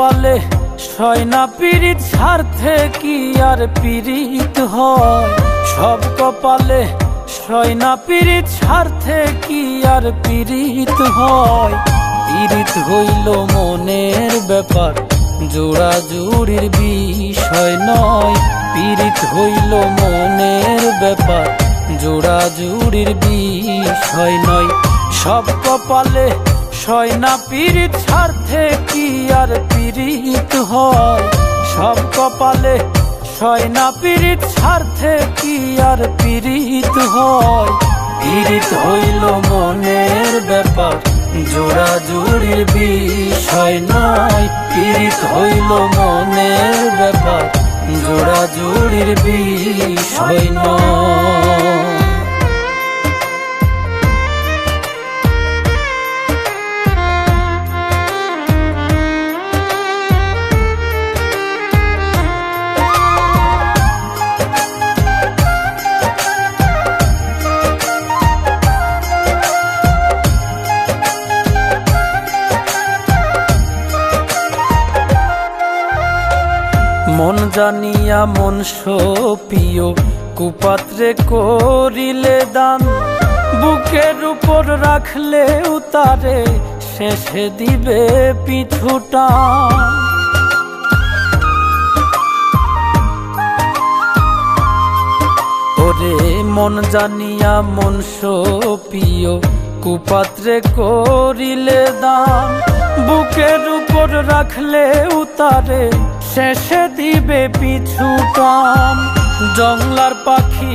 কপালে সয় না পীড়িত, স্বার্থে কি আর পীড়িত হয়। সব কপালে সয় না পীড়িত, স্বার্থে কি আর পীড়িত হয়। পীড়িত হইল মনের ব্যাপার, জোড়া জুড়ির বিষয় নয়। পীড়িত হইল মনের ব্যাপার, জোড়া জুড়ির বিষয় নয়। সব কপালে সয় না পীড়িত, স্বার্থে কি আর পীড়িত হয়। সব কপালে সয় না পীড়িত, স্বার্থে কি আর পীড়িত হয়। পীড়িত হইল মনের ব্যাপার, জোড়া জুড়ির বিষয় নয়। পীড়িত হইল মনের ব্যাপার, জোড়া জুড়ির বিষয় নয়। মন জানিয়া মন সপিও, কুপাত্রে করিলে দান। বুকের উপর রাখলে উতারে, শেষে দিবে পিছুটা। ওরে মন জানিয়া মন সপিও, কুপাত্রে করিলে দান। বুকের উপর রাখলে উতারে, শেষে দিবে পিছু টান। জংলার পাখি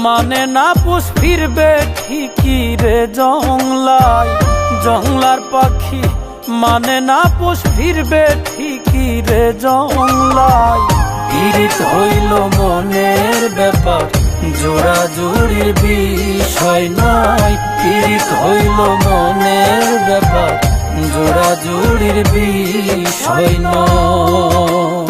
মানে না পুষ, ফিরবে ঠিকই রে জংলায়। জংলার পাখি মানে না পুষ, ফিরবে ঠিকই রে জংলায়। পীড়িত হইল মনের ব্যাপার, জোড়া জুড়ির বিষয় নয়। পীড়িত হইল মনের ব্যাপার, জোড়া জুড়ির বিষয় নয়।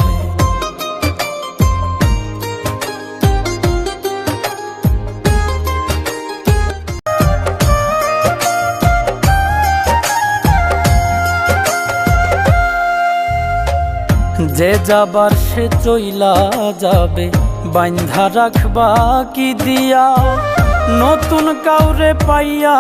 যে যাবার সে চইলা যাবে, বাঁধা রাখবা কি দিয়া। নতুন কাউরে পাইয়া